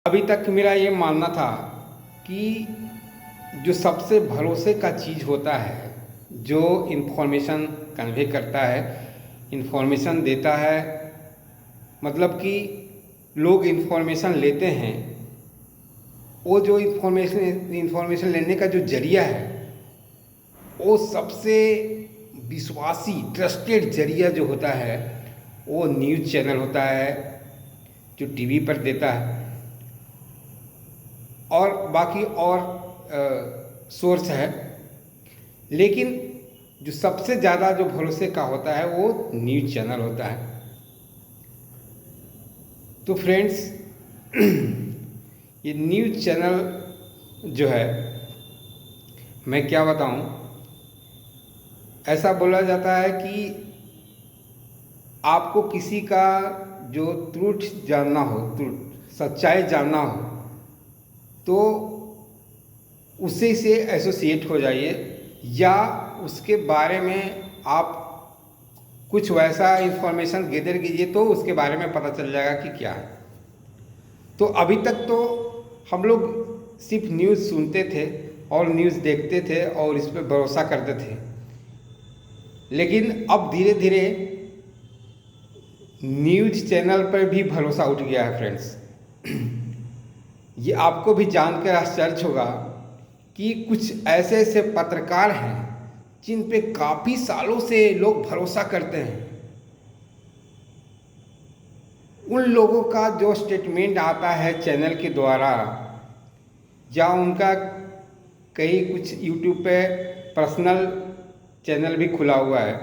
अभी तक मेरा ये मानना था कि जो सबसे भरोसे का चीज़ होता है, जो इन्फॉर्मेशन कन्वे करता है, इन्फॉर्मेशन देता है, मतलब कि लोग इन्फॉर्मेशन लेते हैं, वो जो इन्फॉर्मेशन लेने का जो जरिया है, वो सबसे विश्वासी ट्रस्टेड जरिया जो होता है वो न्यूज़ चैनल होता है जो टीवी पर देता है, और बाकी और सोर्स है। लेकिन जो सबसे ज़्यादा जो भरोसे का होता है वो न्यूज़ चैनल होता है। तो फ्रेंड्स, ये न्यूज़ चैनल जो है, मैं क्या बताऊं, ऐसा बोला जाता है कि आपको किसी का जो ट्रूथ जानना हो, ट्रूथ सच्चाई जानना हो, तो उसी से एसोसिएट हो जाइए, या उसके बारे में आप कुछ वैसा इंफॉर्मेशन गैदर कीजिए तो उसके बारे में पता चल जाएगा कि क्या है। तो अभी तक तो हम लोग सिर्फ न्यूज़ सुनते थे और न्यूज़ देखते थे और इस पर भरोसा करते थे, लेकिन अब धीरे धीरे न्यूज़ चैनल पर भी भरोसा उठ गया है फ्रेंड्स। ये आपको भी जानकर आश्चर्य होगा कि कुछ ऐसे ऐसे पत्रकार हैं जिन पे काफ़ी सालों से लोग भरोसा करते हैं। उन लोगों का जो स्टेटमेंट आता है चैनल के द्वारा, या उनका कई कुछ यूट्यूब पे पर्सनल चैनल भी खुला हुआ है,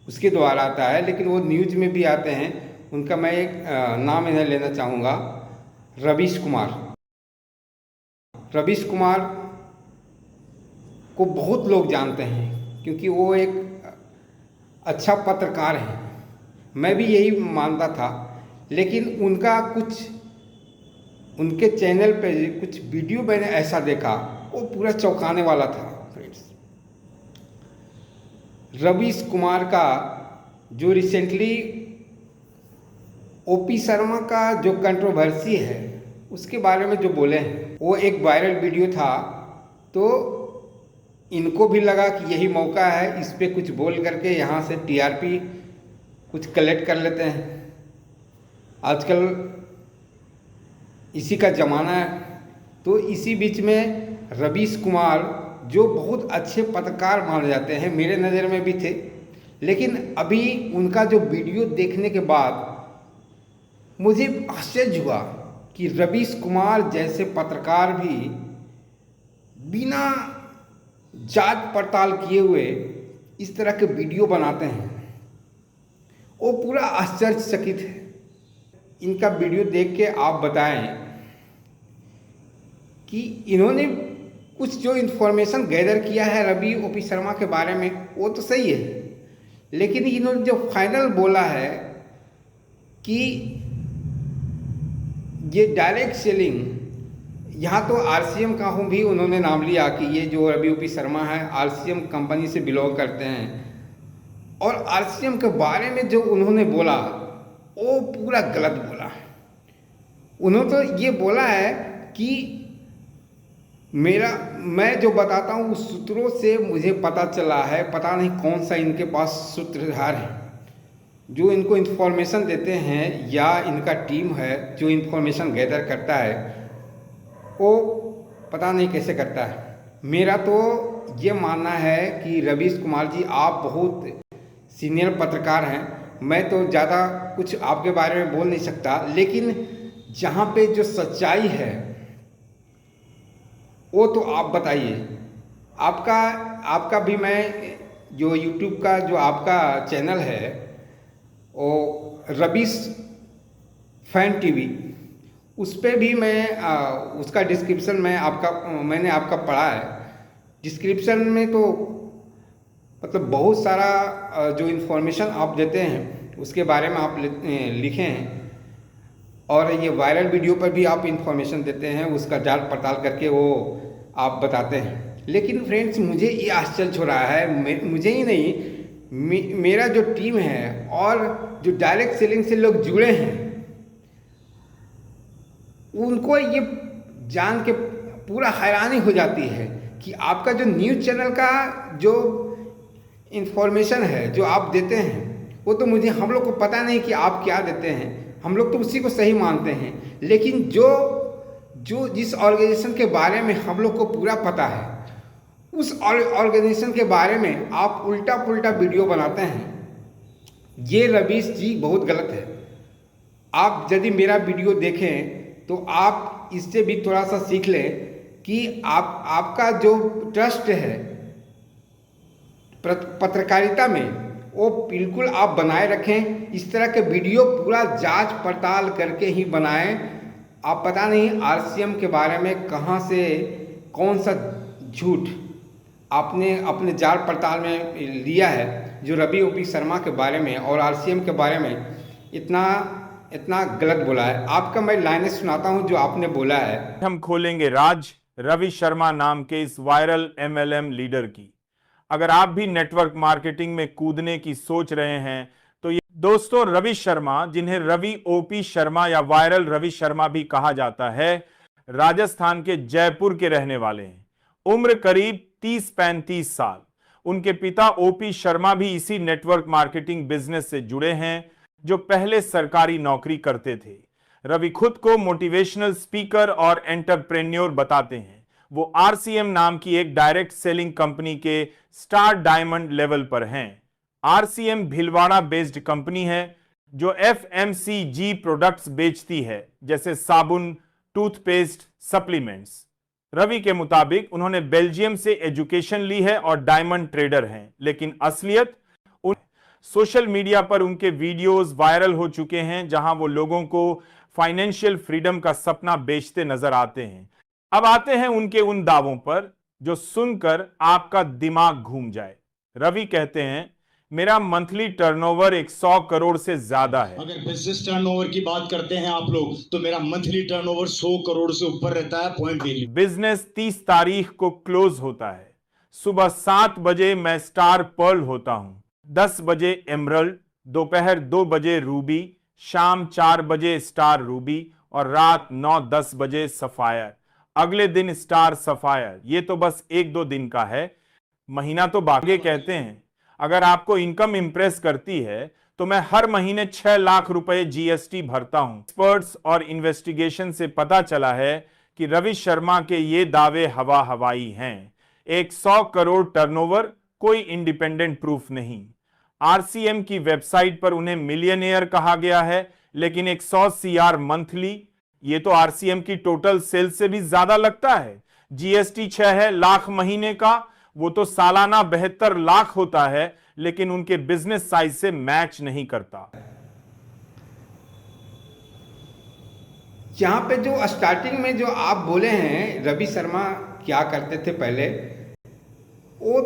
उसके द्वारा आता है, लेकिन वो न्यूज़ में भी आते हैं। उनका मैं एक नाम इन्हें लेना चाहूँगा, रवीश कुमार। रवीश कुमार को बहुत लोग जानते हैं क्योंकि वो एक अच्छा पत्रकार हैं। मैं भी यही मानता था, लेकिन उनका कुछ उनके चैनल पे कुछ वीडियो मैंने ऐसा देखा, वो पूरा चौंकाने वाला था फ्रेंड्स। रवीश कुमार का जो रिसेंटली ओपी शर्मा का जो कंट्रोवर्सी है उसके बारे में जो बोले हैं, वो एक वायरल वीडियो था। तो इनको भी लगा कि यही मौका है, इस पे कुछ बोल करके यहाँ से टीआरपी कुछ कलेक्ट कर लेते हैं। आजकल इसी का ज़माना है। तो इसी बीच में रवीश कुमार, जो बहुत अच्छे पत्रकार माने जाते हैं, मेरे नज़र में भी थे, लेकिन अभी उनका जो वीडियो देखने के बाद मुझे आश्चर्य हुआ कि रवीश कुमार जैसे पत्रकार भी बिना जांच पड़ताल किए हुए इस तरह के वीडियो बनाते हैं। वो पूरा आश्चर्यचकित है। इनका वीडियो देख के आप बताएं कि इन्होंने कुछ जो इन्फॉर्मेशन गैदर किया है रवि ओपी शर्मा के बारे में, वो तो सही है, लेकिन इन्होंने जो फाइनल बोला है कि ये डायरेक्ट सेलिंग, यहाँ तो आरसीएम का हूँ भी उन्होंने नाम लिया कि ये जो रवि ओपी शर्मा है आरसीएम कंपनी से बिलोंग करते हैं, और आरसीएम के बारे में जो उन्होंने बोला वो पूरा गलत बोला है। उन्होंने तो ये बोला है कि मैं जो बताता हूँ उस सूत्रों से मुझे पता चला है, पता नहीं कौन सा इनके पास सूत्रधार है जो इनको इन्फॉर्मेशन देते हैं, या इनका टीम है जो इन्फॉर्मेशन गैदर करता है, वो पता नहीं कैसे करता है। मेरा तो ये मानना है कि रवीश कुमार जी, आप बहुत सीनियर पत्रकार हैं, मैं तो ज़्यादा कुछ आपके बारे में बोल नहीं सकता, लेकिन जहाँ पे जो सच्चाई है वो तो आप बताइए। आपका भी, मैं जो यूट्यूब का जो आपका चैनल है वो रवीश फैन टीवी, उस पर भी मैं उसका डिस्क्रिप्शन मैंने आपका पढ़ा है। डिस्क्रिप्शन में तो मतलब बहुत सारा जो इन्फॉर्मेशन आप देते हैं उसके बारे में आप लिखे हैं, और ये वायरल वीडियो पर भी आप इन्फॉर्मेशन देते हैं, उसका जांच पड़ताल करके वो आप बताते हैं। लेकिन फ्रेंड्स, मुझे ये आश्चर्य हो रहा है, मुझे ही नहीं, मेरा जो टीम है और जो डायरेक्ट सेलिंग से लोग जुड़े हैं, उनको ये जान के पूरा हैरानी हो जाती है कि आपका जो न्यूज़ चैनल का जो इंफॉर्मेशन है जो आप देते हैं वो तो मुझे हम लोग को पता नहीं कि आप क्या देते हैं, हम लोग तो उसी को सही मानते हैं। लेकिन जो जो जिस ऑर्गेनाइजेशन के बारे में हम लोग को पूरा पता है उस ऑर्गेनाइजेशन के बारे में आप उल्टा पुल्टा वीडियो बनाते हैं, ये रवीश जी बहुत गलत है। आप यदि मेरा वीडियो देखें तो आप इससे भी थोड़ा सा सीख लें कि आपका जो ट्रस्ट है पत्रकारिता में वो बिल्कुल आप बनाए रखें। इस तरह के वीडियो पूरा जांच पड़ताल करके ही बनाएं। आप पता नहीं आरसीएम के बारे में कहां से कौन सा झूठ आपने अपने जांच पड़ताल में लिया है जो रवि ओपी शर्मा के बारे में और आरसीएम के बारे में इतना इतना गलत बोला है। आपका मैं लाइनें सुनाता हूं जो आपने बोला है। हम खोलेंगे राज रवि शर्मा नाम के इस वायरल एमएलएम लीडर की। अगर आप भी नेटवर्क मार्केटिंग में कूदने की सोच रहे हैं तो ये दोस्तों रवि शर्मा, जिन्हें रवि ओपी शर्मा या वायरल रवि शर्मा भी कहा जाता है, राजस्थान के जयपुर के रहने वाले हैं। उम्र करीब 30-35 साल। उनके पिता ओपी शर्मा भी इसी नेटवर्क मार्केटिंग बिजनेस से जुड़े हैं जो पहले सरकारी नौकरी करते थे। रवि खुद को मोटिवेशनल स्पीकर और एंटरप्रेन्योर बताते हैं। वो आरसीएम नाम की एक डायरेक्ट सेलिंग कंपनी के स्टार डायमंड लेवल पर हैं। आरसीएम भिलवाड़ा बेस्ड कंपनी है जो एफएमसीजी प्रोडक्ट्स बेचती है जैसे साबुन, टूथपेस्ट, सप्लीमेंट्स। रवि के मुताबिक उन्होंने बेल्जियम से एजुकेशन ली है और डायमंड ट्रेडर हैं, लेकिन असलियत सोशल मीडिया पर उनके वीडियोस वायरल हो चुके हैं जहां वो लोगों को फाइनेंशियल फ्रीडम का सपना बेचते नजर आते हैं। अब आते हैं उनके उन दावों पर जो सुनकर आपका दिमाग घूम जाए। रवि कहते हैं, मेरा मंथली टर्नओवर 100 करोड़ से ज्यादा है। अगर बिजनेस टर्नओवर की बात करते हैं आप लोग तो मेरा मंथली टर्नओवर 100 करोड़ से ऊपर रहता है। पॉइंट बिजनेस 30 तारीख को क्लोज होता है। सुबह 7 बजे मैं स्टार पर्ल होता हूं, 10 बजे एमरल्ड, दोपहर 2 बजे रूबी, शाम 4 बजे स्टार रूबी और रात 9-10 बजे सफायर। अगले दिन स्टार सफायर। ये तो बस 1-2 दिन का है, महीना तो बाकी। कहते हैं अगर आपको इनकम इंप्रेस करती है तो मैं हर महीने 6 लाख रुपए जीएसटी भरता हूं। एक्सपर्ट्स और इन्वेस्टिगेशन से पता चला है कि रवि शर्मा के ये दावे हवा हवाई हैं। 100 करोड़ टर्नओवर कोई इंडिपेंडेंट प्रूफ नहीं। आरसीएम की वेबसाइट पर उन्हें मिलियनेयर कहा गया है, लेकिन 100 सीआर मंथली, ये तो आरसीएम की टोटल सेल्स से भी ज्यादा लगता है। जीएसटी 6 लाख महीने का, वो तो सालाना 72 लाख होता है, लेकिन उनके बिजनेस साइज से मैच नहीं करता। यहां पे जो स्टार्टिंग में जो आप बोले हैं रवि शर्मा क्या करते थे पहले, वो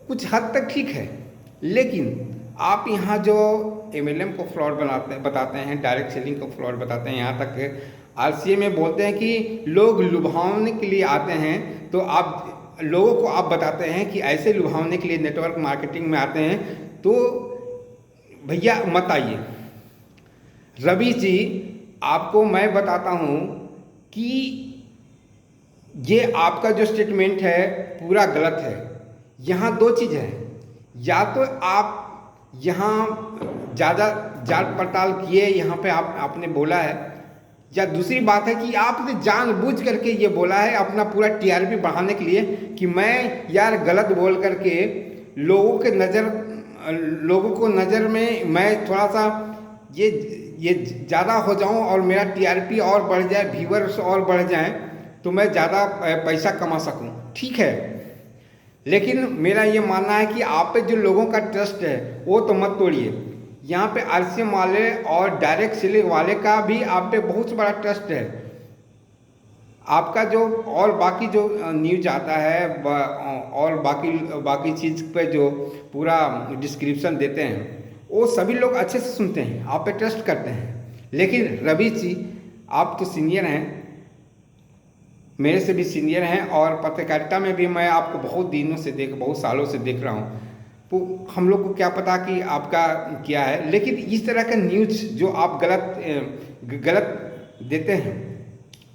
कुछ हद तक ठीक है, लेकिन आप यहाँ जो एमएलएम को फ्रॉड बताते हैं, डायरेक्ट सेलिंग को फ्रॉड बताते हैं, यहाँ तक आरसीए में बोलते हैं कि लोग लुभावने के लिए आते हैं, तो आप लोगों को आप बताते हैं कि ऐसे लुभावने के लिए नेटवर्क मार्केटिंग में आते हैं, तो भैया मत आइए। रवि जी, आपको मैं बताता हूँ कि ये आपका जो स्टेटमेंट है पूरा गलत है। यहाँ 2 चीज़ है, या तो आप यहाँ ज़्यादा जांच पड़ताल किए, यहाँ पे आपने बोला है, या दूसरी बात है कि आपने जानबूझ करके ये बोला है अपना पूरा टीआरपी बढ़ाने के लिए कि मैं यार गलत बोल करके लोगों को नज़र में मैं थोड़ा सा ये ज़्यादा हो जाऊं और मेरा टीआरपी और बढ़ जाए, व्यूअर्स और बढ़ जाएं, तो मैं ज़्यादा पैसा कमा सकूं। ठीक है, लेकिन मेरा ये मानना है कि आप पे जो लोगों का ट्रस्ट है वो तो मत तोड़िए। यहाँ पे आरसीएम वाले और डायरेक्ट सेलिंग वाले का भी आप पे बहुत बड़ा ट्रस्ट है। आपका जो और बाकी जो न्यूज आता है और बाकी चीज़ पे जो पूरा डिस्क्रिप्शन देते हैं वो सभी लोग अच्छे से सुनते हैं, आप पे ट्रस्ट करते हैं। लेकिन रवि जी, आप तो सीनियर हैं, मेरे से भी सीनियर हैं, और पत्रकारिता में भी मैं आपको बहुत सालों से देख रहा हूँ, तो हम लोग को क्या पता कि आपका क्या है। लेकिन इस तरह का न्यूज़ जो आप गलत देते हैं,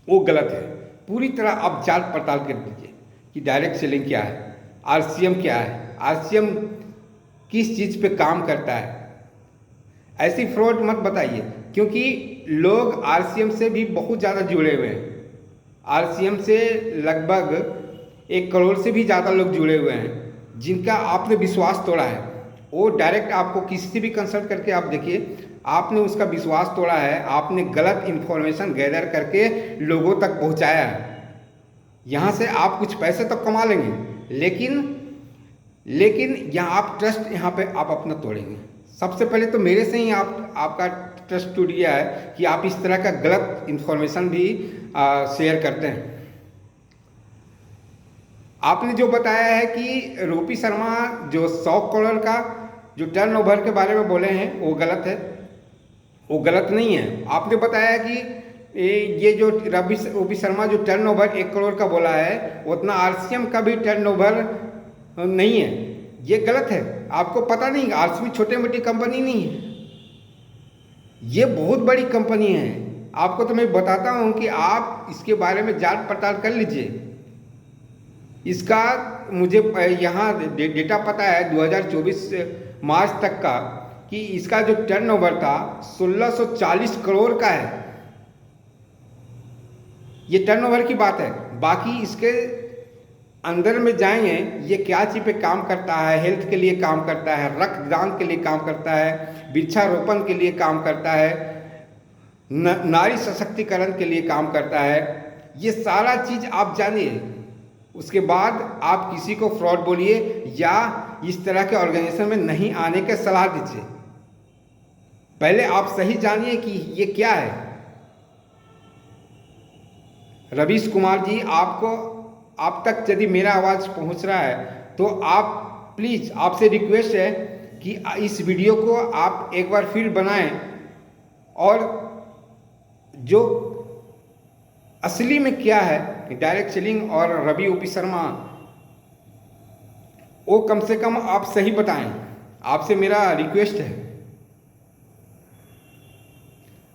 वो गलत है। पूरी तरह आप जांच पड़ताल कर लीजिए कि डायरेक्ट सेलिंग क्या है, आरसीएम क्या है, आरसीएम किस चीज़ पे काम करता है। ऐसी फ्रॉड मत बताइए, क्योंकि लोग आरसीएम से भी बहुत ज़्यादा जुड़े हुए हैं। आरसीएम से लगभग 1 करोड़ से भी ज़्यादा लोग जुड़े हुए हैं, जिनका आपने विश्वास तोड़ा है। वो डायरेक्ट आपको किसी से भी कंसल्ट करके आप देखिए, आपने उसका विश्वास तोड़ा है, आपने गलत इन्फॉर्मेशन गैदर करके लोगों तक पहुंचाया है। यहाँ से आप कुछ पैसे तो कमा लेंगे, लेकिन यहाँ आप ट्रस्ट यहाँ पे आप अपना तोड़ेंगे। सबसे पहले तो मेरे से ही आपका ट्रस्ट टूट गया है कि आप इस तरह का गलत इन्फॉर्मेशन भी शेयर करते हैं। आपने जो बताया है कि रोपी शर्मा जो 100 करोड़ का जो टर्नओवर के बारे में बोले हैं वो गलत है, वो गलत नहीं है। आपने बताया कि ये जो रोपी शर्मा जो टर्नओवर 1 करोड़ का बोला है, उतना आरसीएम का भी टर्नओवर नहीं है, ये गलत है। आपको पता नहीं, आरसीएम छोटी मोटी कंपनी नहीं है, ये बहुत बड़ी कंपनी है। आपको तो मैं बताता हूँ कि आप इसके बारे में जांच पड़ताल कर लीजिए। इसका मुझे यहाँ डेटा पता है 2024 मार्च तक का, कि इसका जो टर्नओवर था 1640 करोड़ का है। ये टर्नओवर की बात है। बाकी इसके अंदर में जाएंगे, ये क्या चीज़ पे काम करता है, हेल्थ के लिए काम करता है, रक्तदान के लिए काम करता है, वृक्षारोपण के लिए काम करता है, नारी सशक्तिकरण के लिए काम करता है। ये सारा चीज़ आप जानिए, उसके बाद आप किसी को फ्रॉड बोलिए या इस तरह के ऑर्गेनाइजेशन में नहीं आने की सलाह दीजिए। पहले आप सही जानिए कि ये क्या है। रवीश कुमार जी, आपको आप तक यदि मेरा आवाज़ पहुंच रहा है तो आप प्लीज़, आपसे रिक्वेस्ट है कि इस वीडियो को आप एक बार फिर बनाएं और जो असली में क्या है डायरेक्ट सेलिंग और रवि ओपी शर्मा, वो कम से कम आप सही बताएं। आपसे मेरा रिक्वेस्ट है।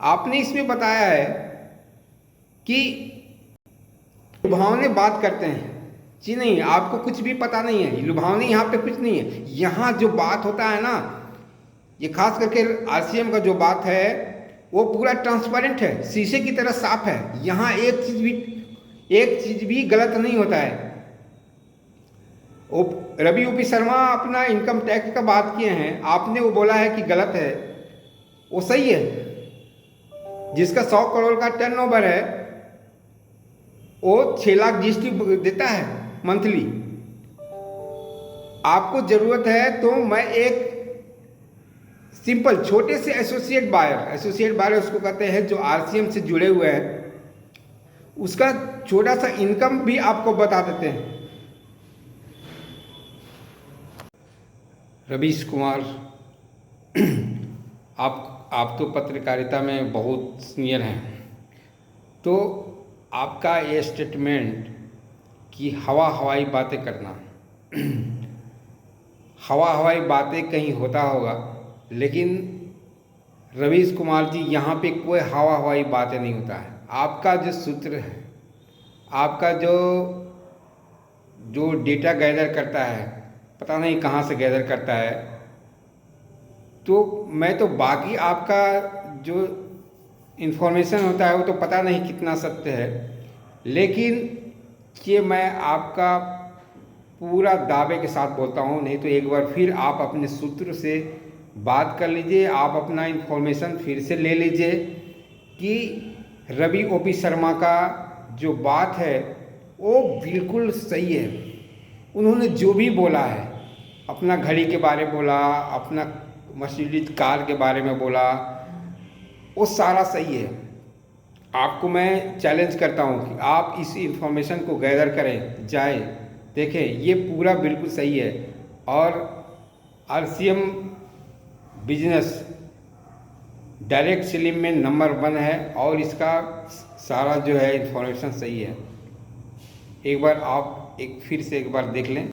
आपने इसमें बताया है कि लुभावने बात करते हैं जी, नहीं, आपको कुछ भी पता नहीं है। लुभावने यहाँ पे कुछ नहीं है। यहाँ जो बात होता है ना, ये खास करके आरसीएम का जो बात है वो पूरा ट्रांसपेरेंट है, शीशे की तरह साफ है। यहाँ एक चीज भी गलत नहीं होता है। रवि ओपी शर्मा अपना इनकम टैक्स का बात किए हैं, आपने वो बोला है कि गलत है, वो सही है। जिसका 100 करोड़ का टर्नओवर है वो 6 लाख जीएसटी देता है मंथली। आपको जरूरत है तो मैं एक सिंपल छोटे से एसोसिएट बायर उसको कहते हैं, जो आरसीएम से जुड़े हुए हैं, उसका छोटा सा इनकम भी आपको बता देते हैं। रवीश कुमार, आप तो पत्रकारिता में बहुत सीनियर हैं, तो आपका ये स्टेटमेंट कि हवाई बातें करना, हवाई बातें कहीं होता होगा, लेकिन रवीश कुमार जी यहाँ पे कोई हवाई बातें नहीं होता है। आपका जो सूत्र है, आपका जो डेटा गैदर करता है, पता नहीं कहाँ से गैदर करता है। तो मैं तो बाकी आपका जो इन्फॉर्मेशन होता है वो तो पता नहीं कितना सत्य है, लेकिन ये मैं आपका पूरा दावे के साथ बोलता हूँ। नहीं तो एक बार फिर आप अपने सूत्र से बात कर लीजिए, आप अपना इन्फॉर्मेशन फिर से ले लीजिए कि रवि ओपी शर्मा का जो बात है वो बिल्कुल सही है। उन्होंने जो भी बोला है, अपना घड़ी के बारे में बोला, अपना मर्सिडीज कार के बारे में बोला, वो सारा सही है। आपको मैं चैलेंज करता हूँ कि आप इस इन्फॉर्मेशन को गैदर करें, जाए देखें, ये पूरा बिल्कुल सही है। और आरसीएम बिजनेस डायरेक्ट सेलिंग में नंबर 1 है और इसका सारा जो है इन्फॉर्मेशन सही है। एक बार आप फिर से एक बार देख लें।